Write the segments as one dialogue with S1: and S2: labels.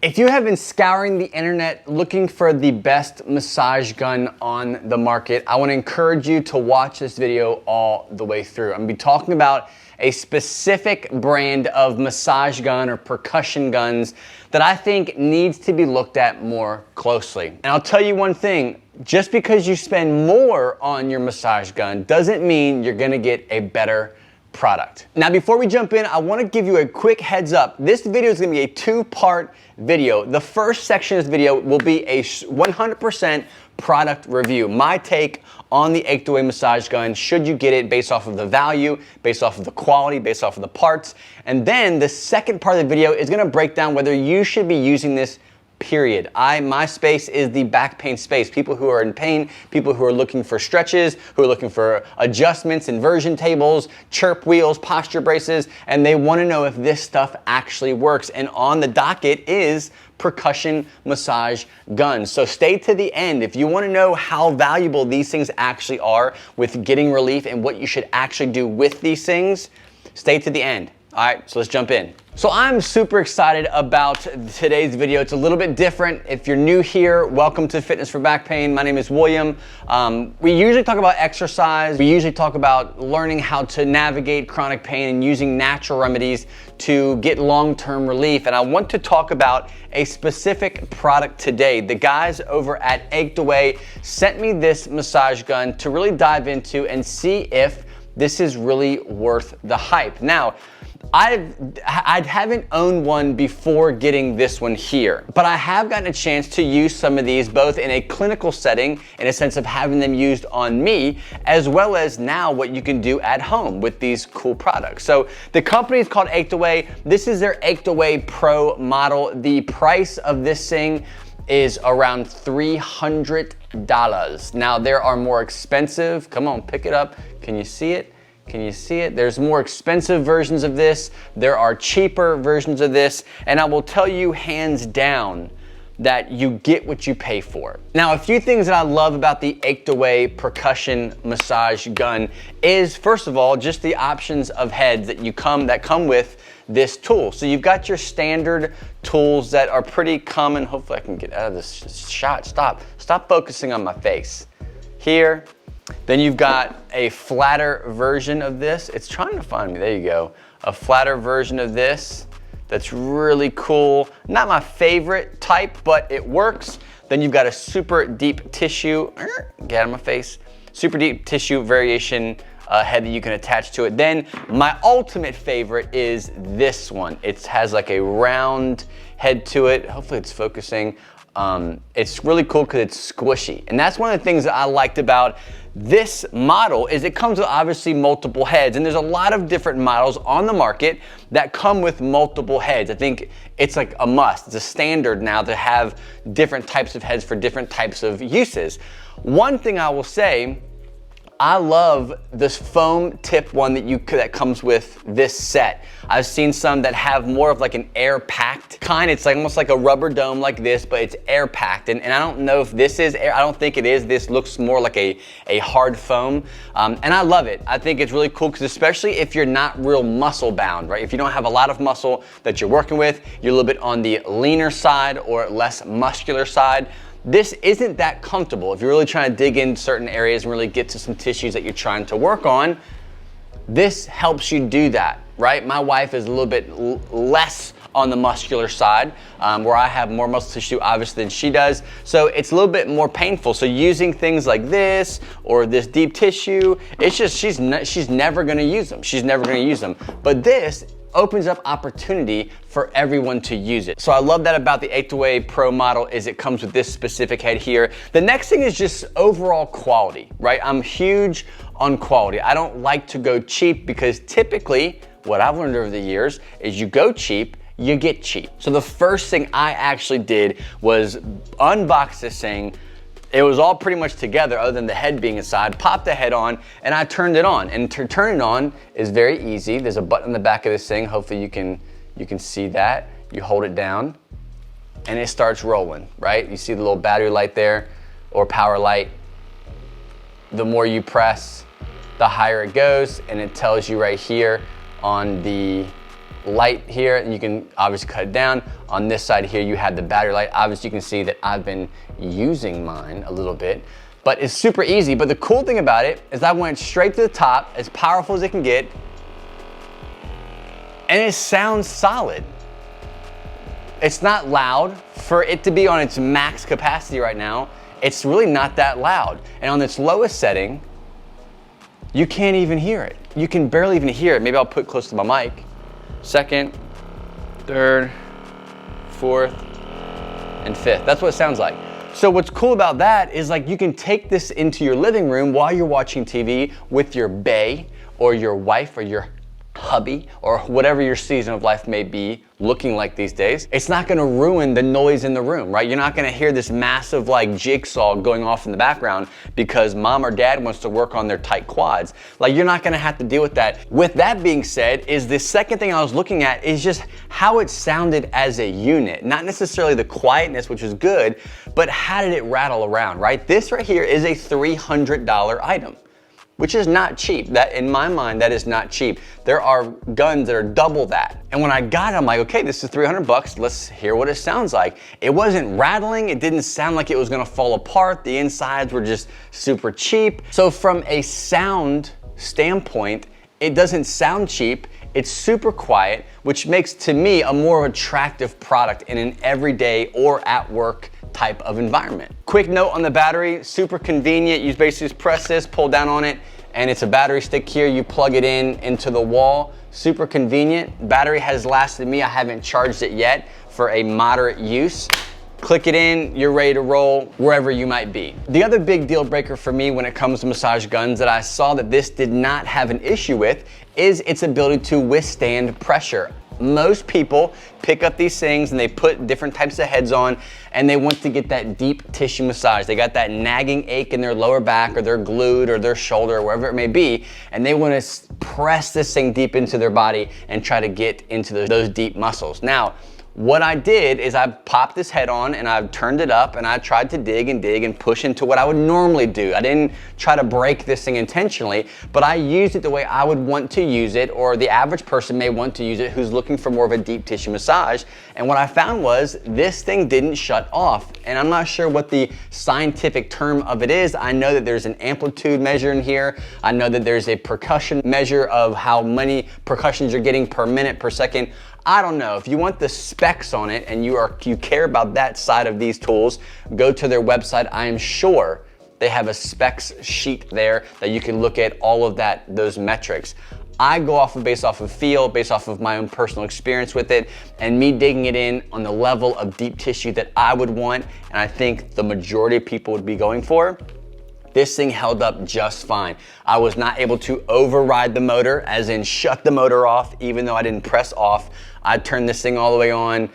S1: If you have been scouring the internet looking for the best massage gun on the market, I want to encourage you to watch this video all the way through. I'm going to be talking about a specific brand of massage gun or percussion guns that I think needs to be looked at more closely. And I'll tell you one thing, just because you spend more on your massage gun doesn't mean you're going to get a better product. Now, before we jump in, I want to give you a quick heads up. This video is going to be a two-part video. The first section of this video will be a 100% product review. My take on the Achedaway massage gun, should you get it, based off of the value, based off of the quality, based off of the parts. And then the second part of the video is going to break down whether you should be using this, period. My space is the back pain space. People who are in pain, people who are looking for stretches, who are looking for adjustments, inversion tables, chirp wheels, posture braces, and they want to know if this stuff actually works. And on the docket is percussion massage guns. So stay to the end. If you want to know how valuable these things actually are with getting relief and what you should actually do with these things, stay to the end. All right, so let's jump in. So I'm super excited about today's video. It's a little bit different. If you're new here, welcome to Fitness for Back Pain. My name is William. We usually talk about exercise. We usually talk about learning how to navigate chronic pain and using natural remedies to get long-term relief. And I want to talk about a specific product today. The guys over at Achedaway sent me this massage gun to really dive into and see if this is really worth the hype. Now, I haven't owned one before getting this one here, but I have gotten a chance to use some of these both in a clinical setting, in a sense of having them used on me, as well as now what you can do at home with these cool products. So the company is called Achedaway. This is their Achedaway Pro model. The price of this thing is around $300. Now there are more expensive, come on, pick it up. Can you see it? Can you see it? There's more expensive versions of this. There are cheaper versions of this. And I will tell you hands down that you get what you pay for. Now, a few things that I love about the Achedaway percussion massage gun is, first of all, just the options of heads that come with this tool. So you've got your standard tools that are pretty common. Hopefully I can get out of this shot. Stop focusing on my face. Here. Then you've got a flatter version of this. It's trying to find me, there you go. A flatter version of this that's really cool. Not my favorite type, but it works. Then you've got a super deep tissue, get out of my face, super deep tissue variation head that you can attach to it. Then my ultimate favorite is this one. It has like a round head to it. Hopefully it's focusing. It's really cool because it's squishy. And that's one of the things that I liked about this model is it comes with obviously multiple heads, and there's a lot of different models on the market that come with multiple heads. I think it's like a must. It's a standard now to have different types of heads for different types of uses. One thing I will say, I love this foam tip one that comes with this set. I've seen some that have more of like an air packed kind. It's like almost like a rubber dome like this, but it's air packed. And I don't know if this is air. I don't think it is. This looks more like a hard foam. And I love it. I think it's really cool because especially if you're not real muscle bound, right? If you don't have a lot of muscle that you're working with, you're a little bit on the leaner side or less muscular side. This isn't that comfortable. If you're really trying to dig in certain areas and really get to some tissues that you're trying to work on, this helps you do that, right? My wife is a little bit less on the muscular side, where I have more muscle tissue obviously than she does. So it's a little bit more painful. So using things like this or this deep tissue, it's just, she's never gonna use them. She's never gonna use them. But this opens up opportunity for everyone to use it. So I love that about the Achedaway Pro model is it comes with this specific head here. The next thing is just overall quality, right? I'm huge on quality. I don't like to go cheap because typically what I've learned over the years is you go cheap, you get cheap. So the first thing I actually did was unbox this thing. It was all pretty much together other than the head being inside. Popped the head on and I turned it on. And to turn it on is very easy. There's a button on the back of this thing. Hopefully you can see that. You hold it down and it starts rolling, right? You see the little battery light there or power light. The more you press, the higher it goes, and it tells you right here on the light here, and you can obviously cut it down. On this side here, you have the battery light. Obviously, you can see that I've been using mine a little bit, but it's super easy. But the cool thing about it is I went straight to the top, as powerful as it can get, and it sounds solid. It's not loud. For it to be on its max capacity right now, it's really not that loud. And on its lowest setting, you can't even hear it. You can barely even hear it. Maybe I'll put it close to my mic. Second, third, fourth, and fifth. That's what it sounds like. So what's cool about that is like you can take this into your living room while you're watching TV with your bae or your wife or your hubby or whatever your season of life may be looking like these days. It's not gonna ruin the noise in the room, right? You're not gonna hear this massive like jigsaw going off in the background because mom or dad wants to work on their tight quads. Like you're not gonna have to deal with that. With that being said, is the second thing I was looking at is just how it sounded as a unit. Not necessarily the quietness, which was good, but how did it rattle around, right? This right here is a $300 item, which is not cheap. That, in my mind, that is not cheap. There are guns that are double that. And when I got it, I'm like, okay, this is 300 bucks. Let's hear what it sounds like. It wasn't rattling. It didn't sound like it was gonna fall apart. The insides were just super cheap. So from a sound standpoint, it doesn't sound cheap. It's super quiet, which makes to me a more attractive product in an everyday or at work type of environment. Quick note on the battery, super convenient. You basically just press this, pull down on it, and it's a battery stick here. You plug it into the wall. Super convenient. Battery has lasted me. I haven't charged it yet for a moderate use. Click it in, you're ready to roll wherever you might be. The other big deal breaker for me when it comes to massage guns that I saw that this did not have an issue with is its ability to withstand pressure. Most people pick up these things and they put different types of heads on and they want to get that deep tissue massage. They got that nagging ache in their lower back or their glute or their shoulder or wherever it may be, and they want to press this thing deep into their body and try to get into those deep muscles. Now, what I did is I popped this head on and I turned it up and I tried to dig and push into what I would normally do. I didn't try to break this thing intentionally, but I used it the way I would want to use it, or the average person may want to use it who's looking for more of a deep tissue massage. And what I found was this thing didn't shut off. And I'm not sure what the scientific term of it is. I know that there's an amplitude measure in here. I know that there's a percussion measure of how many percussions you're getting per minute, per second. I don't know. If you want the specs on it and you care about that side of these tools, go to their website. I am sure they have a specs sheet there that you can look at all of those metrics. I go based off of feel, based off of my own personal experience with it, and me digging it in on the level of deep tissue that I would want, and I think the majority of people would be going for. This thing held up just fine. I was not able to override the motor, as in shut the motor off, even though I didn't press off. I turned this thing all the way on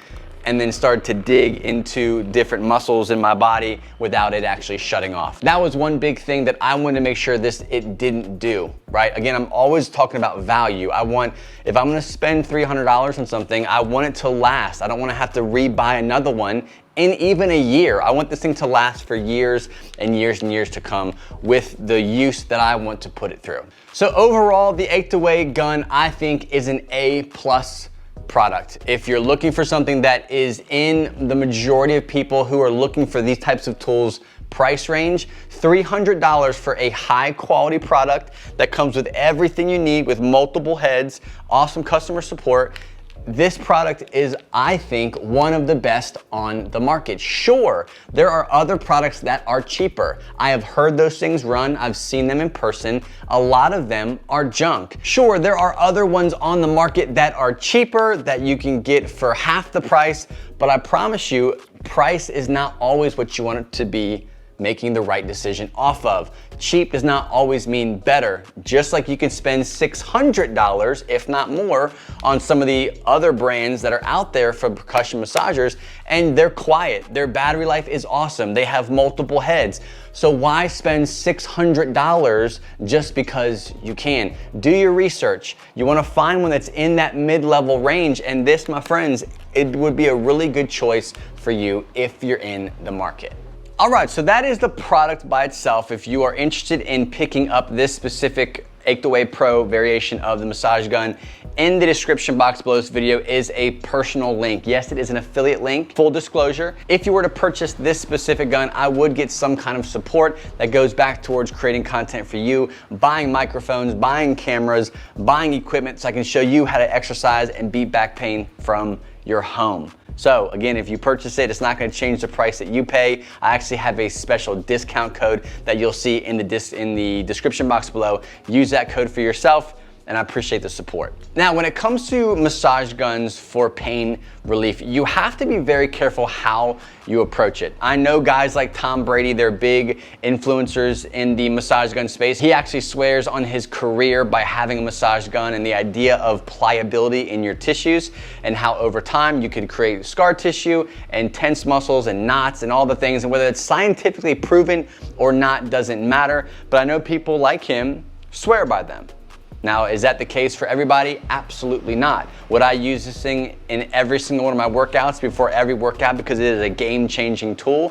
S1: and then started to dig into different muscles in my body without it actually shutting off. That was one big thing that I wanted to make sure it didn't do, right? Again, I'm always talking about value. If I'm gonna spend $300 on something, I want it to last. I don't wanna have to rebuy another one in even a year. I want this thing to last for years and years and years to come with the use that I want to put it through. So overall, the Achedaway gun, I think, is an A+ product. If you're looking for something that is in the majority of people who are looking for these types of tools price range, $300 for a high quality product that comes with everything you need, with multiple heads, awesome customer support. This product is, I think, one of the best on the market. Sure, there are other products that are cheaper. I have heard those things run. I've seen them in person. A lot of them are junk. Sure, there are other ones on the market that are cheaper that you can get for half the price, but I promise you, price is not always what you want it to be making the right decision off of. Cheap does not always mean better. Just like you can spend $600, if not more, on some of the other brands that are out there for percussion massagers, and they're quiet. Their battery life is awesome. They have multiple heads. So why spend $600 just because you can? Do your research. You wanna find one that's in that mid-level range, and this, my friends, it would be a really good choice for you if you're in the market. All right, so that is the product by itself. If you are interested in picking up this specific Achedaway Pro variation of the massage gun, in the description box below this video is a personal link. Yes, it is an affiliate link. Full disclosure, if you were to purchase this specific gun, I would get some kind of support that goes back towards creating content for you, buying microphones, buying cameras, buying equipment so I can show you how to exercise and beat back pain from your home. So again, if you purchase it, it's not going to change the price that you pay. I actually have a special discount code that you'll see in the description box below. Use that code for yourself, and I appreciate the support. Now, when it comes to massage guns for pain relief, you have to be very careful how you approach it. I know guys like Tom Brady, they're big influencers in the massage gun space. He actually swears on his career by having a massage gun and the idea of pliability in your tissues and how over time you could create scar tissue and tense muscles and knots and all the things, and whether it's scientifically proven or not doesn't matter, but I know people like him swear by them. Now, is that the case for everybody? Absolutely not. Would I use this thing in every single one of my workouts before every workout because it is a game-changing tool?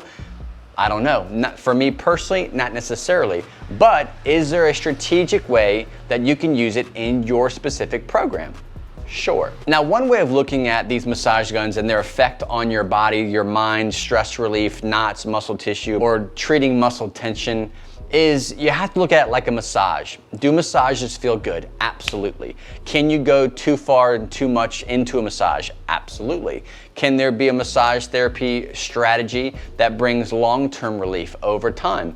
S1: I don't know. Not, for me personally, not necessarily. But is there a strategic way that you can use it in your specific program? Sure. Now, one way of looking at these massage guns and their effect on your body, your mind, stress relief, knots, muscle tissue, or treating muscle tension is you have to look at it like a massage. Do massages feel good? Absolutely. Can you go too far and too much into a massage? Absolutely. Can there be a massage therapy strategy that brings long-term relief over time?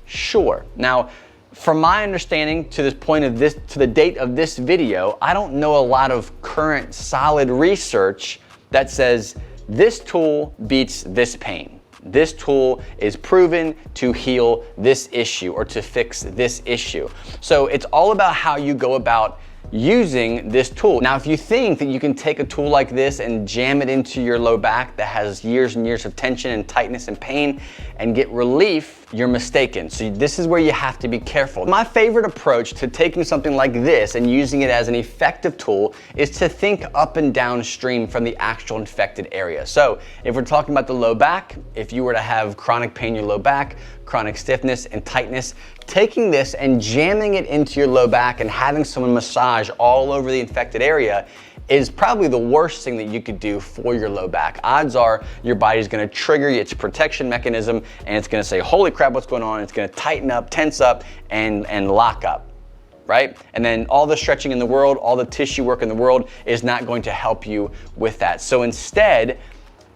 S1: Sure. Now, from my understanding to this point of this, to the date of this video, I don't know a lot of current solid research that says this tool beats this pain. This tool is proven to heal this issue or to fix this issue. So it's all about how you go about using this tool. Now, if you think that you can take a tool like this and jam it into your low back that has years and years of tension and tightness and pain and get relief, you're mistaken. So this is where you have to be careful. My favorite approach to taking something like this and using it as an effective tool is to think up and downstream from the actual infected area. So if we're talking about the low back, if you were to have chronic pain in your low back, chronic stiffness and tightness, taking this and jamming it into your low back and having someone massage all over the infected area is probably the worst thing that you could do for your low back. Odds are your body's gonna trigger its protection mechanism and it's gonna say, holy crap, what's going on? It's gonna tighten up, tense up, and lock up, right? And then all the stretching in the world, all the tissue work in the world is not going to help you with that. So instead,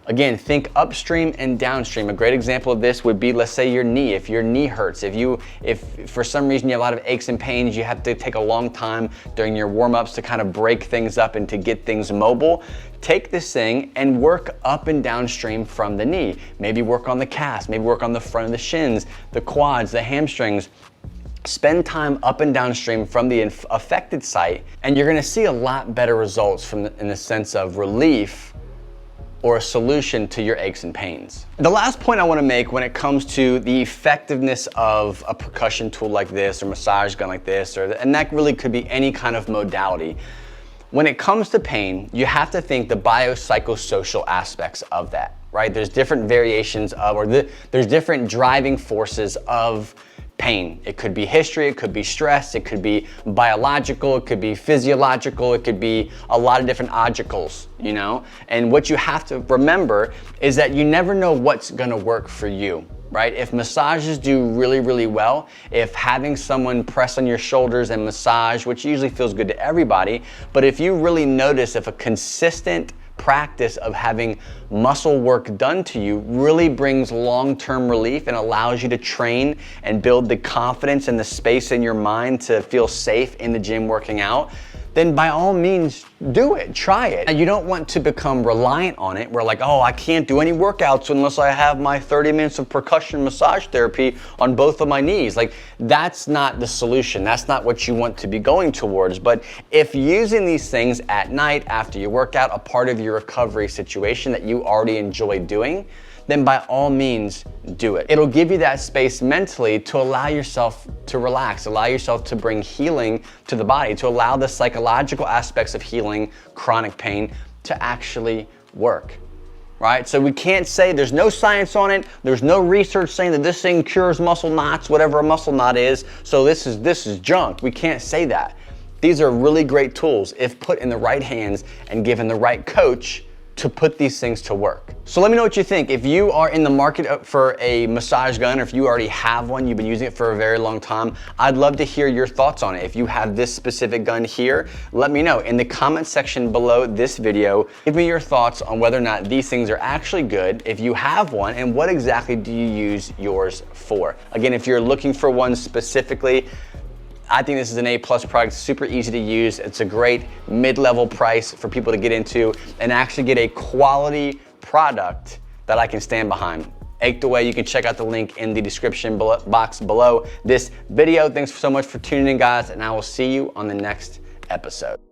S1: again, think upstream and downstream. A great example of this would be, let's say your knee. If your knee hurts, if for some reason you have a lot of aches and pains, you have to take a long time during your warm-ups to kind of break things up and to get things mobile, take this thing and work up and downstream from the knee. Maybe work on the calves, maybe work on the front of the shins, the quads, the hamstrings. Spend time up and downstream from the affected site, and you're gonna see a lot better results in the sense of relief or a solution to your aches and pains. The last point I want to make when it comes to the effectiveness of a percussion tool like this or massage gun like this, and that really could be any kind of modality. When it comes to pain, you have to think the biopsychosocial aspects of that, right? There's different variations of, there's different driving forces of pain. It could be history, it could be stress, it could be biological, it could be physiological, it could be a lot of different logicals, you know? And what you have to remember is that you never know what's gonna work for you, right? If massages do really, really well, if having someone press on your shoulders and massage, which usually feels good to everybody, but if you really notice if a consistent practice of having muscle work done to you really brings long-term relief and allows you to train and build the confidence and the space in your mind to feel safe in the gym working out, then by all means do it, try it. Now, you don't want to become reliant on it. We're like, oh, I can't do any workouts unless I have my 30 minutes of percussion massage therapy on both of my knees. Like, that's not the solution. That's not what you want to be going towards. But if using these things at night after you work out, a part of your recovery situation that you already enjoy doing, then by all means do it. It'll give you that space mentally to allow yourself to relax, allow yourself to bring healing to the body, to allow the psychological aspects of healing chronic pain to actually work, right? So we can't say there's no science on it, there's no research saying that this thing cures muscle knots, whatever a muscle knot is, so this is junk. We can't say that. These are really great tools if put in the right hands and given the right coach to put these things to work. So let me know what you think. If you are in the market for a massage gun, or if you already have one, you've been using it for a very long time, I'd love to hear your thoughts on it. If you have this specific gun here, let me know in the comment section below this video. Give me your thoughts on whether or not these things are actually good, if you have one, and what exactly do you use yours for. Again, if you're looking for one specifically, I think this is an A+ product, super easy to use. It's a great mid-level price for people to get into and actually get a quality product that I can stand behind. Achedaway, you can check out the link in the description box below this video. Thanks so much for tuning in, guys, and I will see you on the next episode.